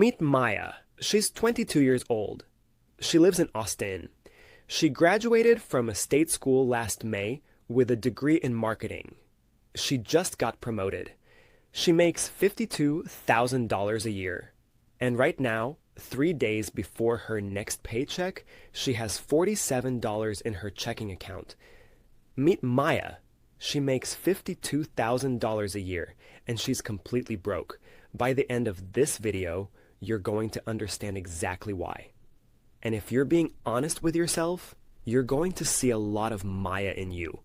Meet Maya. She's 22 years old. She lives in Austin. She graduated from a state school last May with a degree in marketing. She just got promoted. She makes $52,000 a year. And right now, 3 days before her next paycheck, she has $47 in her checking account. Meet Maya. She makes $52,000 a year, and she's completely broke. By the end of this video, you're going to understand exactly why. And if you're being honest with yourself, you're going to see a lot of Maya in you.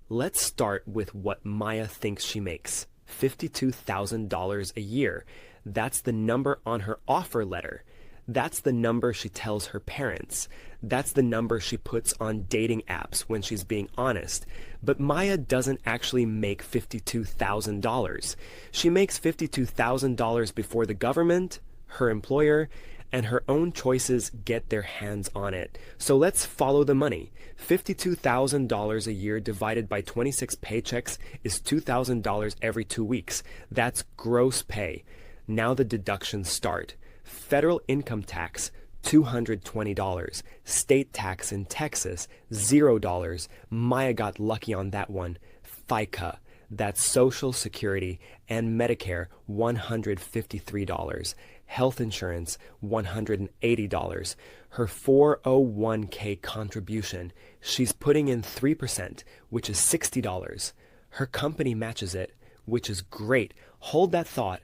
Let's start with what Maya thinks she makes. $52,000 a year. That's the number on her offer letter. That's the number she tells her parents. That's the number she puts on dating apps when she's being honest. But Maya doesn't actually make $52,000. She makes $52,000 before the government, her employer, and her own choices get their hands on it. So let's follow the money. $52,000 a year divided by 26 paychecks is $2,000 every 2 weeks. That's gross pay. Now the deductions start. Federal income tax, $220. State tax in Texas, $0. Maya got lucky on that one. FICA, that's Social Security, and Medicare, $153. Health insurance, $180. Her 401k contribution, she's putting in 3%, which is $60. Her company matches it, which is great. Hold that thought.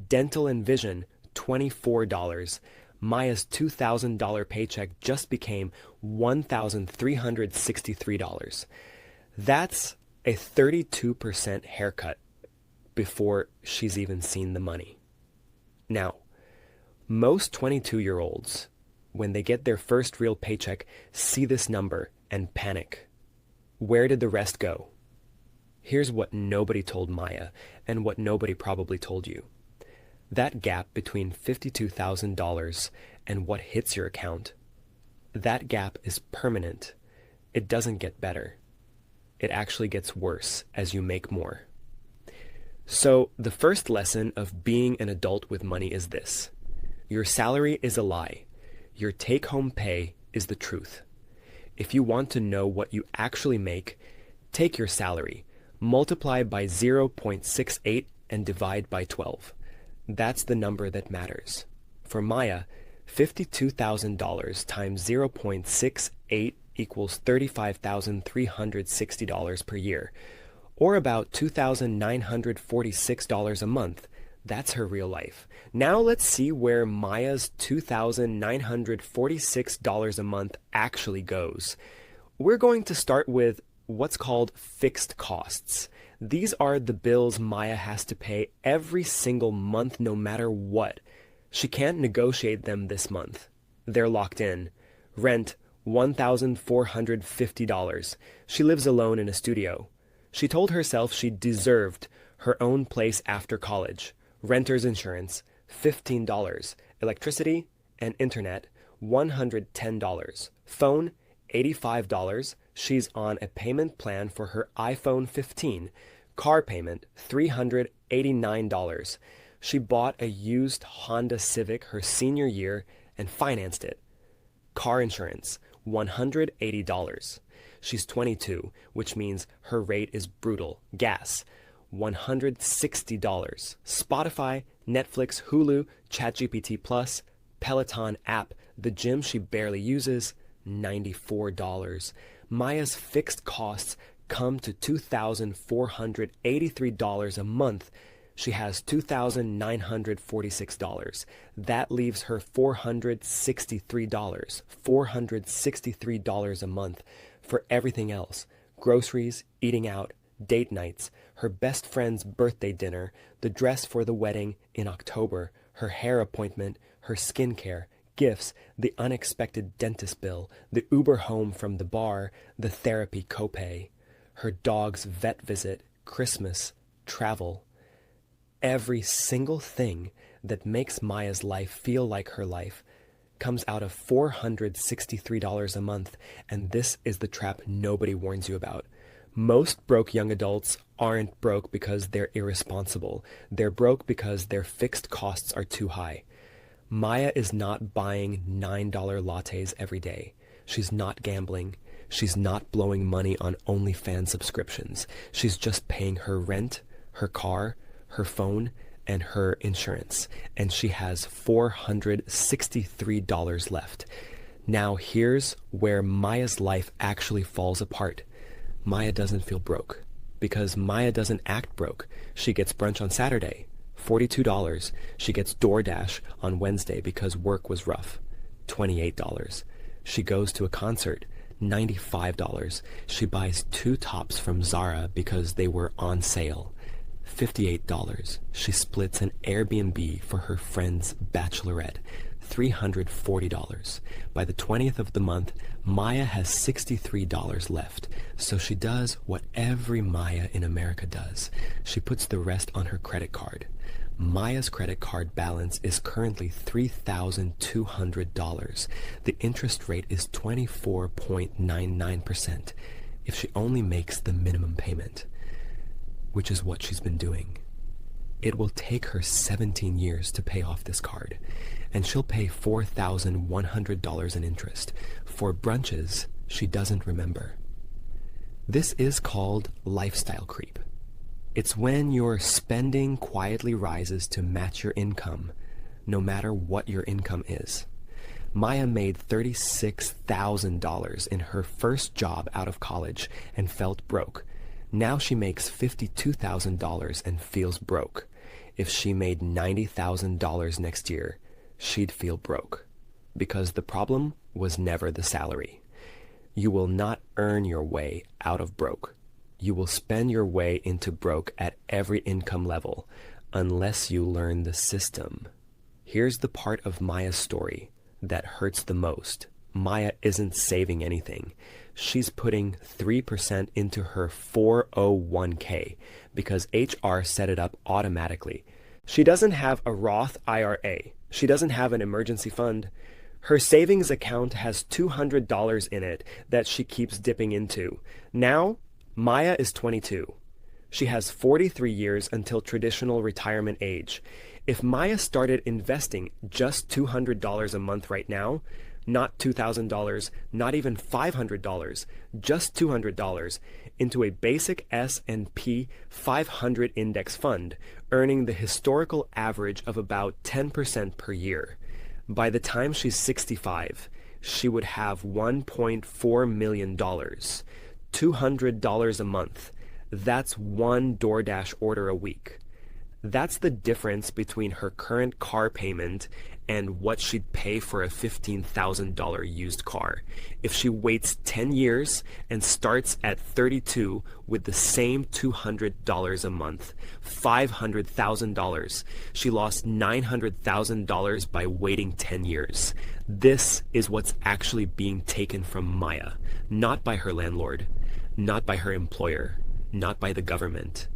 Dental and vision, $24. Maya's $2,000 paycheck just became $1,363. That's a 32% haircut before she's even seen the money. Now, most 22-year-olds, when they get their first real paycheck, see this number and panic. Where did the rest go? Here's what nobody told Maya, and what nobody probably told you. That gap between $52,000 and what hits your account, that gap is permanent. It doesn't get better. It actually gets worse as you make more. So the first lesson of being an adult with money is this. Your salary is a lie. Your take-home pay is the truth. If you want to know what you actually make, take your salary, multiply by 0.68 and divide by 12. That's the number that matters. For Maya, $52,000 times 0.68 equals $35,360 per year, or about $2,946 a month. That's her real life. Now let's see where Maya's $2,946 a month actually goes. We're going to start with what's called fixed costs. These are the bills Maya has to pay every single month no matter what. She can't negotiate them this month. They're locked in. Rent, $1,450. She lives alone in a studio. She told herself she deserved her own place after college. Renter's insurance, $15. Electricity and internet, $110. Phone, $85. She's on a payment plan for her iPhone 15. Car payment, $389. She bought a used Honda Civic her senior year and financed it. Car insurance, $180. She's 22, which means her rate is brutal. Gas, $160. Spotify, Netflix, Hulu, ChatGPT Plus, Peloton app, the gym she barely uses, $94. Maya's fixed costs come to $2,483 a month. She has $2,946. That leaves her $463 a month for everything else. Groceries, eating out, date nights, her best friend's birthday dinner, the dress for the wedding in October, her hair appointment, her skincare, gifts, the unexpected dentist bill, the Uber home from the bar, the therapy copay, her dog's vet visit, Christmas, travel. Every single thing that makes Maya's life feel like her life comes out of $463 a month, and this is the trap nobody warns you about. Most broke young adults aren't broke because they're irresponsible. They're broke because their fixed costs are too high. Maya is not buying $9 lattes every day. She's not gambling. She's not blowing money on OnlyFans subscriptions. She's just paying her rent, her car, her phone, and her insurance. And she has $463 left. Now here's where Maya's life actually falls apart. Maya doesn't feel broke because Maya doesn't act broke. She gets brunch on Saturday, $42. She gets DoorDash on Wednesday because work was rough, $28. She goes to a concert, $95. She buys 2 tops from Zara because they were on sale, $58. She splits an Airbnb for her friend's bachelorette, $340. By the 20th of the month, Maya has $63 left, so she does what every Maya in America does. She puts the rest on her credit card. Maya's credit card balance is currently $3,200. The interest rate is 24.99% if she only makes the minimum payment, which is what she's been doing. It will take her 17 years to pay off this card, and she'll pay $4,100 in interest for brunches she doesn't remember. This is called lifestyle creep. It's when your spending quietly rises to match your income, no matter what your income is. Maya made $36,000 in her first job out of college and felt broke. Now she makes $52,000 and feels broke. If she made $90,000 next year, she'd feel broke, because the problem was never the salary. You will not earn your way out of broke. You will spend your way into broke at every income level, unless you learn the system. Here's the part of Maya's story that hurts the most. Maya isn't saving anything. She's putting 3% into her 401k because HR set it up automatically. She doesn't have a Roth IRA. She doesn't have an emergency fund. Her savings account has $200 in it that she keeps dipping into. Now, Maya is 22. She has 43 years until traditional retirement age. If Maya started investing just $200 a month right now, not $2,000, not even $500, just $200, into a basic S&P 500 index fund, earning the historical average of about 10% per year. By the time she's 65, she would have $1.4 million, $200 a month. That's one DoorDash order a week. That's the difference between her current car payment and what she'd pay for a $15,000 used car. If she waits 10 years and starts at 32 with the same $200 a month, $500,000, she lost $900,000 by waiting 10 years. This is what's actually being taken from Maya, not by her landlord, not by her employer, not by the government.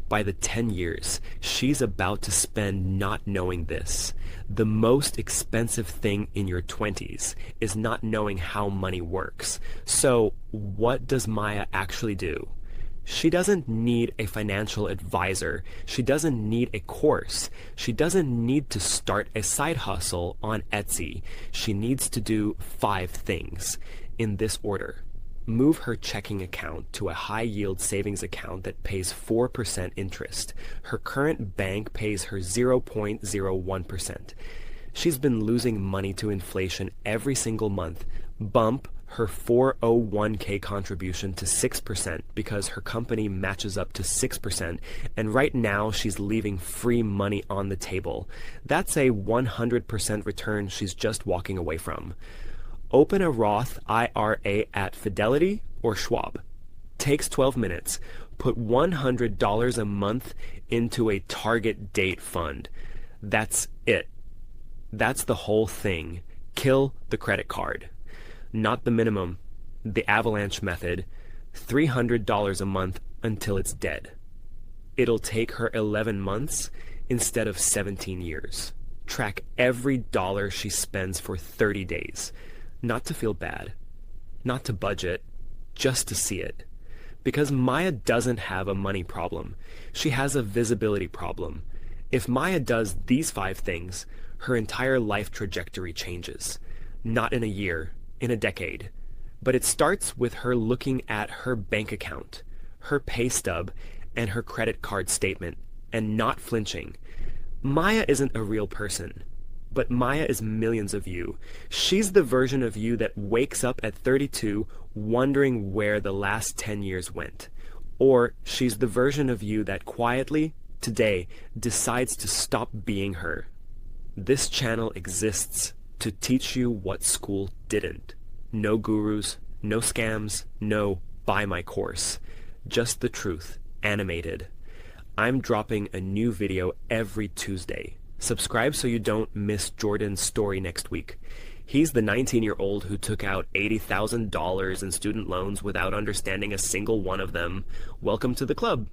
By the 10 years she's about to spend not knowing this. The most expensive thing in your 20s is not knowing how money works. So what does Maya actually do? She doesn't need a financial advisor. She doesn't need a course. She doesn't need to start a side hustle on Etsy. She needs to do 5 things in this order. Move her checking account to a high-yield savings account that pays 4% interest. Her current bank pays her 0.01%. She's been losing money to inflation every single month. Bump her 401k contribution to 6% because her company matches up to 6%, and right now she's leaving free money on the table. That's a 100% return she's just walking away from. Open a Roth IRA at Fidelity or Schwab. Takes 12 minutes. Put $100 a month into a target date fund. That's it. That's the whole thing. Kill the credit card. Not the minimum. The avalanche method. $300 a month until it's dead. It'll take her 11 months instead of 17 years. Track every dollar she spends for 30 days. Not to feel bad, not to budget, just to see it. Because Maya doesn't have a money problem. She has a visibility problem. If Maya does these 5 things, her entire life trajectory changes. Not in a year, in a decade. But it starts with her looking at her bank account, her pay stub, and her credit card statement, and not flinching. Maya isn't a real person, but Maya is millions of you. She's the version of you that wakes up at 32 wondering where the last 10 years went. Or she's the version of you that quietly, today, decides to stop being her. This channel exists to teach you what school didn't. No gurus, no scams, no buy my course. Just the truth, animated. I'm dropping a new video every Tuesday. Subscribe so you don't miss Jordan's story next week. He's the 19-year-old who took out $80,000 in student loans without understanding a single one of them. Welcome to the club.